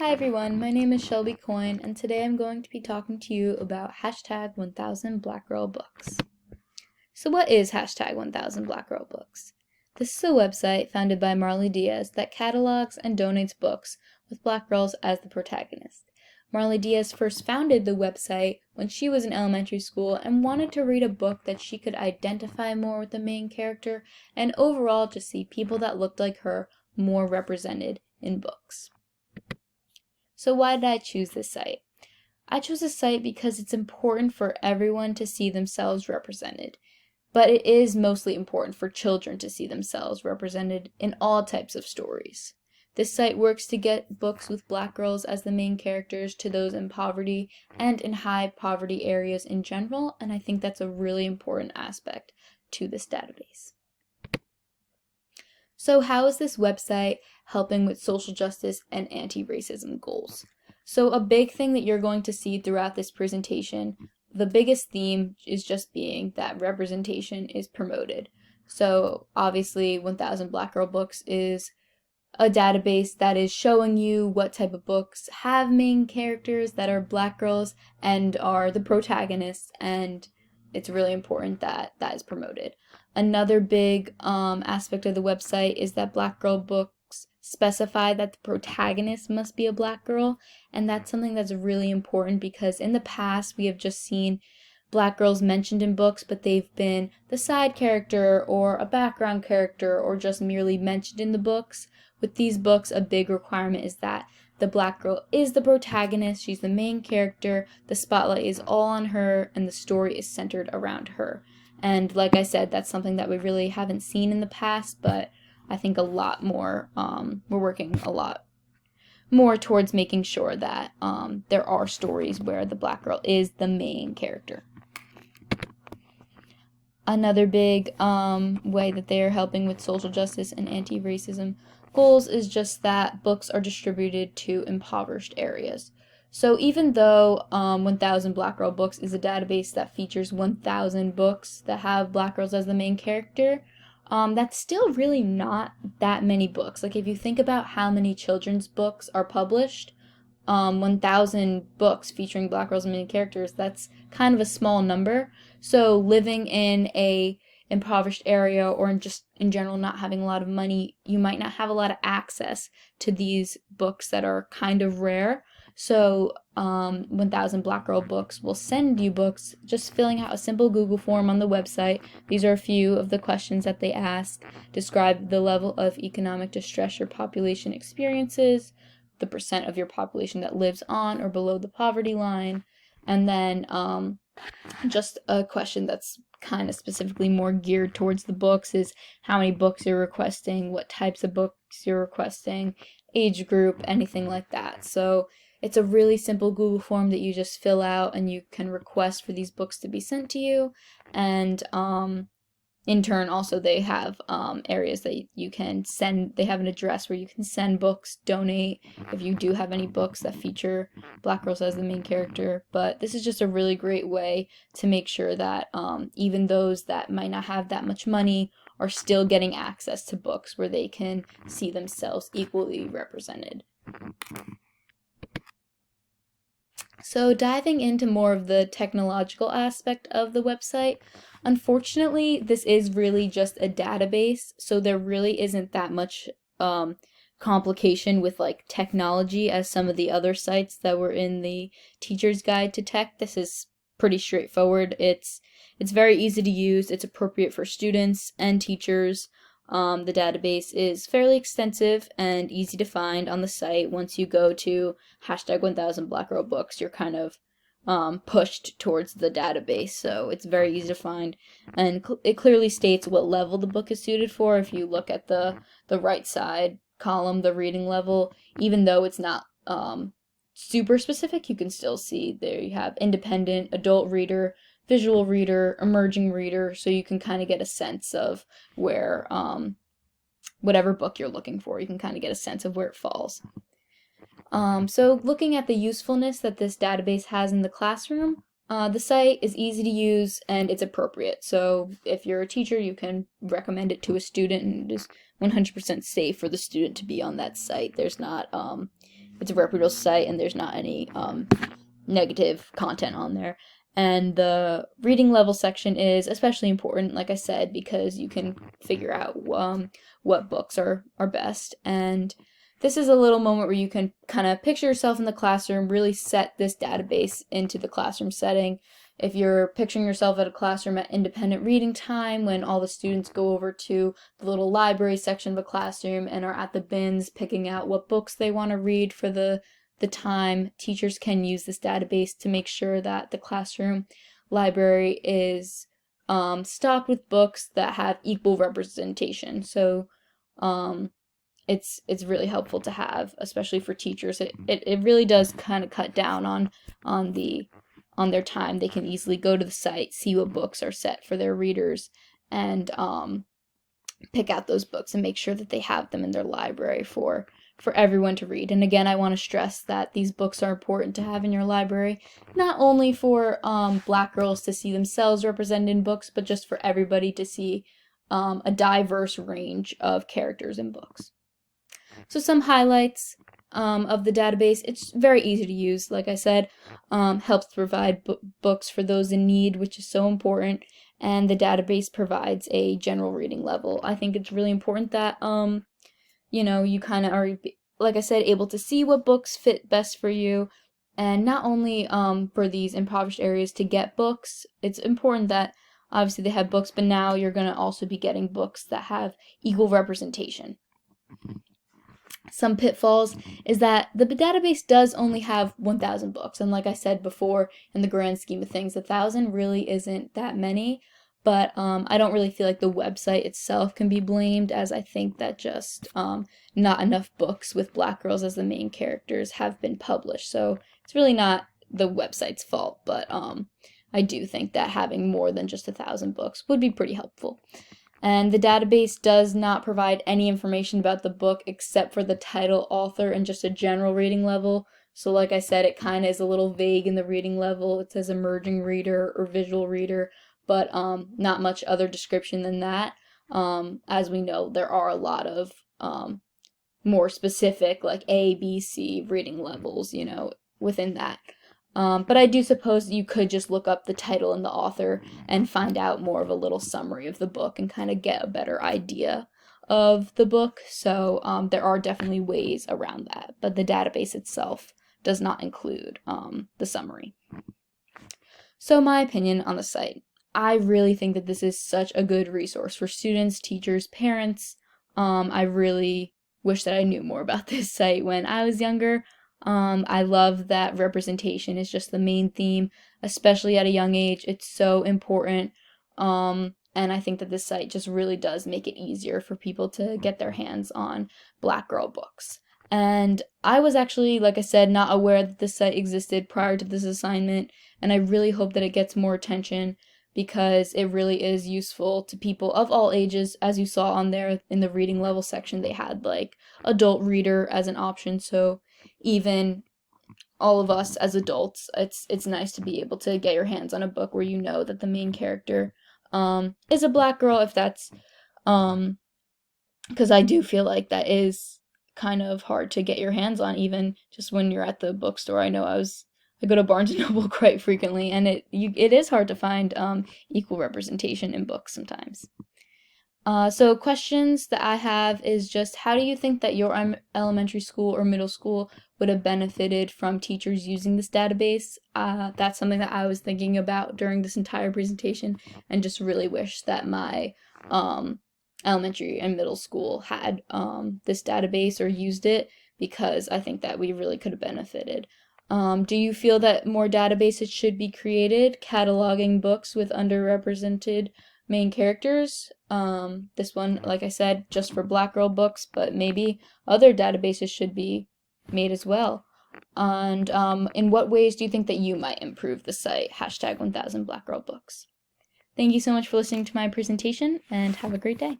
Hi everyone, my name is Shelby Coyne, and today I'm going to be talking to you about hashtag 1000 Black Girl Books. So what is hashtag 1000 Black Girl Books? This is a website founded by Marley Diaz that catalogs and donates books with black girls as the protagonist. Marley Diaz first founded the website when she was in elementary school and wanted to read a book that she could identify more with the main character and overall just see people that looked like her more represented in books. So why did I choose this site? I chose this site because it's important for everyone to see themselves represented, but it is mostly important for children to see themselves represented in all types of stories. This site works to get books with black girls as the main characters to those in poverty and in high poverty areas in general, and I think that's a really important aspect to this database. So how is this website helping with social justice and anti-racism goals? So a big thing that you're going to see throughout this presentation, the biggest theme is just being that representation is promoted. So obviously 1000 Black Girl Books is a database that is showing you what type of books have main characters that are black girls and are the protagonists, and it's really important that that is promoted. Another big aspect of the website is that Black Girl Books specify that the protagonist must be a black girl, and that's something that's really important because in the past we have just seen black girls mentioned in books, but they've been the side character or a background character or just merely mentioned in the books. With these books, a big requirement is that the black girl is the protagonist, she's the main character, the spotlight is all on her, and the story is centered around her. And like I said, that's something that we really haven't seen in the past, but I think a lot more, we're working a lot more towards making sure that there are stories where the black girl is the main character. Another big way that they are helping with social justice and anti-racism goals is just that books are distributed to impoverished areas. So even though 1000 Black Girl Books is a database that features 1000 books that have black girls as the main character, that's still really not that many books. Like if you think about how many children's books are published, 1000 books featuring black girls as main characters, that's kind of a small number. So living in a impoverished area or just in general not having a lot of money, you might not have a lot of access to these books that are kind of rare. So 1000 Black Girl Books will send you books, just filling out a simple Google form on the website. These are a few of the questions that they ask. Describe the level of economic distress your population experiences, the percent of your population that lives on or below the poverty line, and then just a question that's kind of specifically more geared towards the books is how many books you're requesting, what types of books you're requesting, age group, anything like that. So it's a really simple Google form that you just fill out and you can request for these books to be sent to you. And in turn, also they have areas that you can send. They have an address where you can send books, donate if you do have any books that feature black girls as the main character. But this is just a really great way to make sure that even those that might not have that much money are still getting access to books where they can see themselves equally represented. So diving into more of the technological aspect of the website, unfortunately, this is really just a database, so there really isn't that much complication with like technology as some of the other sites that were in the Teacher's Guide to Tech. This is pretty straightforward. It's very easy to use. It's appropriate for students and teachers. The database is fairly extensive and easy to find on the site. Once you go to hashtag 1000 Black Girl Books, you're kind of pushed towards the database, so it's very easy to find, and it clearly states what level the book is suited for. If you look at the right side column, the reading level, even though it's not super specific, you can still see there you have independent, adult reader, visual reader, emerging reader, so you can kind of get a sense of where whatever book you're looking for, you can kind of get a sense of where it falls. So looking at the usefulness that this database has in the classroom, the site is easy to use and it's appropriate. So if you're a teacher, you can recommend it to a student, and it is 100% safe for the student to be on that site. There's not it's a reputable site and there's not any negative content on there. And the reading level section is especially important, like I said, because you can figure out what books are best. And this is a little moment where you can kind of picture yourself in the classroom, really set this database into the classroom setting. If you're picturing yourself at a classroom at independent reading time, when all the students go over to the little library section of a classroom and are at the bins picking out what books they want to read for the time, teachers can use this database to make sure that the classroom library is stocked with books that have equal representation. So it's really helpful to have, especially for teachers. It really does kind of cut down on their time. They can easily go to the site, see what books are set for their readers, and pick out those books and make sure that they have them in their library for everyone to read. And again, I want to stress that these books are important to have in your library, not only for Black girls to see themselves represented in books, but just for everybody to see a diverse range of characters in books. So some highlights of the database. It's very easy to use, like I said, helps provide books for those in need, which is so important, and the database provides a general reading level. I think it's really important that you kind of are, like I said, able to see what books fit best for you. And not only for these impoverished areas to get books, it's important that obviously they have books, but now you're going to also be getting books that have equal representation. Some pitfalls is that the database does only have 1,000 books. And like I said before, in the grand scheme of things, 1,000 really isn't that many. But I don't really feel like the website itself can be blamed, as I think that just not enough books with Black girls as the main characters have been published. So it's really not the website's fault, but I do think that having more than just 1,000 books would be pretty helpful. And the database does not provide any information about the book except for the title, author, and just a general reading level. So like I said, it kind of is a little vague in the reading level. It says emerging reader or visual reader, but not much other description than that. As we know, there are a lot of more specific, like A, B, C reading levels, within that. But I do suppose you could just look up the title and the author and find out more of a little summary of the book and kind of get a better idea of the book. So there are definitely ways around that, but the database itself does not include the summary. So my opinion on the site. I really think that this is such a good resource for students, teachers, parents. I really wish that I knew more about this site when I was younger. I love that representation is just the main theme, especially at a young age. It's so important. And I think that this site just really does make it easier for people to get their hands on Black girl books. And I was actually, like I said, not aware that this site existed prior to this assignment, and I really hope that it gets more attention, because it really is useful to people of all ages. As you saw on there in the reading level section, they had like adult reader as an option, so even all of us as adults, it's nice to be able to get your hands on a book where you know that the main character is a Black girl, if that's because I do feel like that is kind of hard to get your hands on, even just when you're at the bookstore. I know I go to Barnes & Noble quite frequently, and it is hard to find equal representation in books sometimes. So questions that I have is just, how do you think that your elementary school or middle school would have benefited from teachers using this database? That's something that I was thinking about during this entire presentation, and just really wish that my elementary and middle school had this database or used it, because I think that we really could have benefited. Do you feel that more databases should be created, cataloging books with underrepresented main characters? This one, like I said, just for Black girl books, but maybe other databases should be made as well. And in what ways do you think that you might improve the site? Hashtag 1000 Black girl books. Thank you so much for listening to my presentation, and have a great day.